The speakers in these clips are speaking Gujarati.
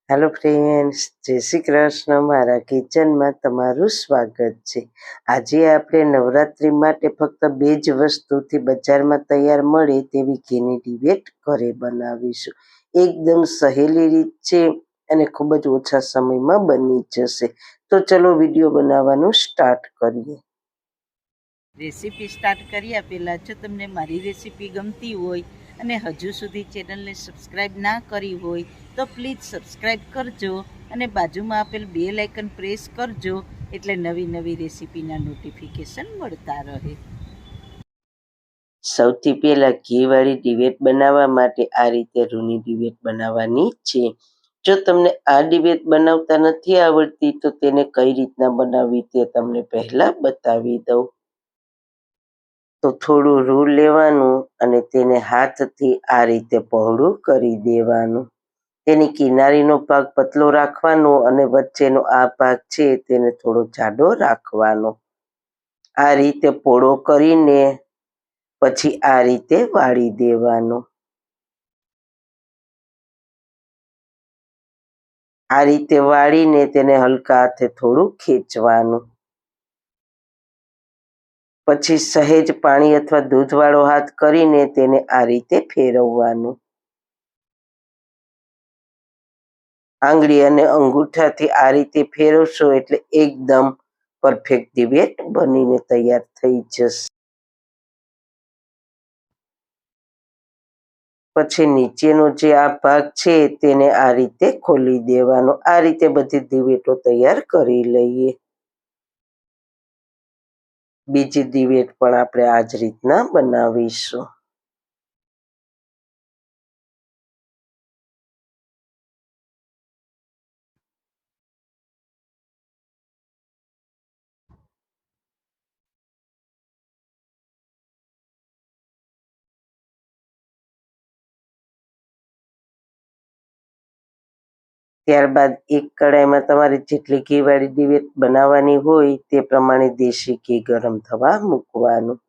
હેલો ફ્રેન્ડ્સ, જય શ્રી કૃષ્ણ. મારા કિચનમાં તમારું સ્વાગત છે. આજે આપણે નવરાત્રિ માટે ફક્ત 2 જ વસ્તુથી બજારમાં તૈયાર મળે તેવી ઘીની ડિબેટ ઘરે બનાવીશું. એકદમ સહેલી રીત છે અને ખૂબ જ ઓછા સમયમાં બની જશે. તો ચલો વિડીયો બનાવવાનું સ્ટાર્ટ કરીએ. રેસીપી સ્ટાર્ટ કર્યા પહેલાં જો તમને મારી રેસીપી ગમતી હોય અને હજુ સુધી ચેનલને સબસ્ક્રાઈબ ના કરી હોય તો પ્લીઝ સબસ્ક્રાઈબ કરજો અને બાજુમાં આપેલ બેલ આઇકન પ્રેસ કરજો એટલે નવી નવી રેસીપીના નોટિફિકેશન મળતા રહે. સૌથી પહેલા ઘીવાળી ડિબેટ બનાવવા માટે આ રીતે રૂની ડિબેટ બનાવવાની છે. જો તમને આ ડિબેટ બનાવતા નથી આવડતી તો તેને કઈ રીતના બનાવવી તે તમને પહેલા બતાવી દઉં. તો થોડું રૂ લેવાનું અને તેને હાથથી આ રીતે પહોળું કરી દેવાનું. તેની કિનારીનો ભાગ પતલો રાખવાનો અને વચ્ચેનો આ ભાગ છે તેને થોડો જાડો રાખવાનો. આ રીતે પોળો કરીને પછી આ રીતે વાળી દેવાનો. આ રીતે વાળીને તેને હલકા હાથે થોડું ખેંચવાનું. પછી સહેજ પાણી અથવા દૂધવાળો હાથ કરીને તેને આ રીતે ફેરવવાનું. આંગળી અને અંગૂઠાથી આ રીતે ફેરવશો એટલે એકદમ પરફેક્ટ ડિબેટ બનીને તૈયાર થઈ જશે. પછી નીચેનો જે આ ભાગ છે તેને આ રીતે ખોલી દેવાનો. આ રીતે બધી દિવેટો તૈયાર કરી લઈએ. બીજી દિવેટ પણ આપણે આ જ રીતના બનાવીશું. ત્યારબાદ એક કડાઈમાં તમારે જેટલી ઘીવાળી ડિબેટ બનાવવાની હોય તે પ્રમાણે દેશી ઘી ગરમ થવા મૂકવાનું.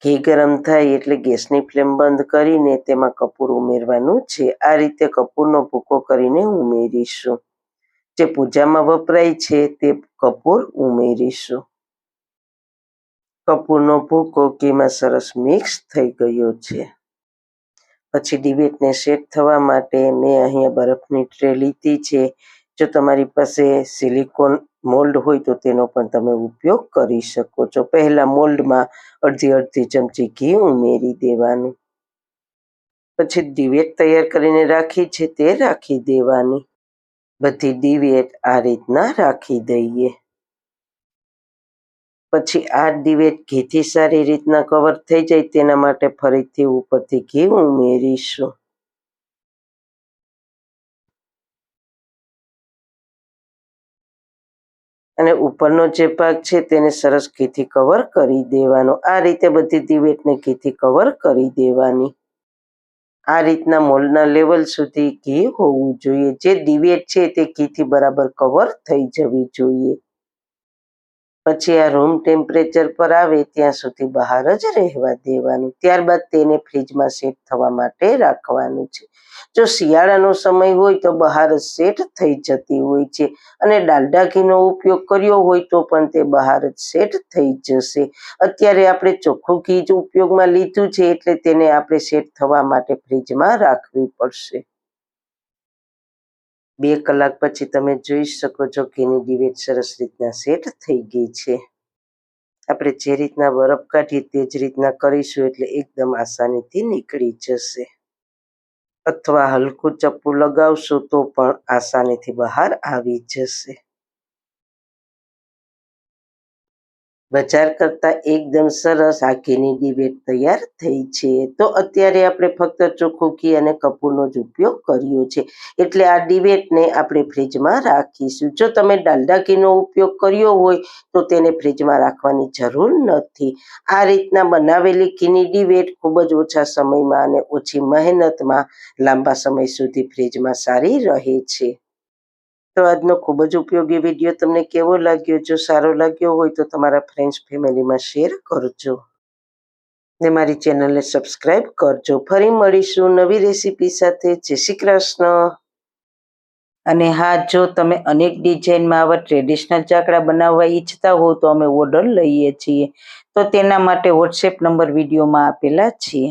ઘી ગરમ થાય એટલે ગેસની ફ્લેમ બંધ કરીને તેમાં કપૂર ઉમેરવાનું છે. આ રીતે કપૂરનો ભૂકો કરીને ઉમેરીશું. જે પૂજામાં વપરાય છે તે કપૂર ઉમેરીશું. કપૂરનો ભૂકો ઘીમાં સરસ મિક્સ થઈ ગયો છે. પછી ડિબેટને સેટ થવા માટે મેં અહીંયા બરફની ટ્રે લીધી છે. જો તમારી પાસે સિલિકોન મોલ્ડ હોય તો તેનો પણ તમે ઉપયોગ કરી શકો છો. પહેલા મોલ્ડમાં અડધી ચમચી ઘી ઉમેરી દેવાનું. પછી ડિબેટ તૈયાર કરીને રાખી છે તે રાખી દેવાની. બધી ડિબેટ આ રીતના રાખી દઈએ. પછી આ ડિબેટ ઘીથી સારી રીતના કવર થઈ જાય તેના માટે ફરીથી ઉપરથી ઘી ઉમેરીશું. અને ઉપરનો જે ભાગ છે તેને સરસ ઘીથી કવર કરી દેવાનો. આ રીતે બધી ડિબેટને ઘીથી કવર કરી દેવાની. આ રીતના મોલ્ડના લેવલ સુધી ઘી હોવું જોઈએ. જે ડિબેટ છે તે ઘીથી બરાબર કવર થઈ જવી જોઈએ. પછી આ રૂમ ટેમ્પરેચર પર આવે ત્યાં સુધી બહાર જ રહેવા દેવાનું. ત્યારબાદ તેને ફ્રીજમાં સેટ થવા માટે રાખવાનું છે. જો શિયાળાનો સમય હોય તો બહાર જ સેટ થઈ જતી હોય છે અને ડાલડા ઘીનો ઉપયોગ કર્યો હોય તો પણ તે બહાર જ સેટ થઈ જશે. અત્યારે આપણે ચોખ્ખું ઘી જ ઉપયોગમાં લીધું છે એટલે તેને આપણે સેટ થવા માટે ફ્રીજમાં રાખવી પડશે. 2 કલાક પછી તમે જોઈ શકો છો ઘીની ડિબેટ સરસ રીતના સેટ થઈ ગઈ છે. આપણે જે રીતના બરફ કાઢીએ તે જ રીતના કરીશું એટલે એકદમ આસાનીથી નીકળી જશે. અથવા હલકું ચપ્પુ લગાવશો તો પણ આસાનીથી બહાર આવી જશે. બજાર કરતાં એકદમ સરસ આ ઘીની ડિબેટ તૈયાર થઈ છે. તો અત્યારે આપણે ફક્ત ચોખ્ખું ઘી અને કપૂરનો જ ઉપયોગ કર્યો છે એટલે આ ડિબેટને આપણે ફ્રીજમાં રાખીશું. જો તમે ડાલડા ઘીનો ઉપયોગ કર્યો હોય તો તેને ફ્રીજમાં રાખવાની જરૂર નથી. આ રીતના બનાવેલી ઘીની ડિબેટ ખૂબ જ ઓછા સમયમાં અને ઓછી મહેનતમાં લાંબા સમય સુધી ફ્રીજમાં સારી રહે છે. તો આજનો ખૂબ જ ઉપયોગી વિડીયો તમને કેવો લાગ્યો? જો સારો લાગ્યો હોય તો તમારા ફ્રેન્ડ્સ ફેમિલીમાં શેર કરજો ને મારી ચેનલને સબસ્ક્રાઈબ કરજો. ફરી મળીશું નવી રેસીપી સાથે. જય શ્રી કૃષ્ણ. અને હા, જો તમે અનેક ડિઝાઇનમાં આવા ટ્રેડિશનલ ચાકડા બનાવવા ઈચ્છતા હો તો અમે ઓર્ડર લઈએ છીએ. તો તેના માટે વોટ્સએપ નંબર વિડીયોમાં આપેલા છીએ.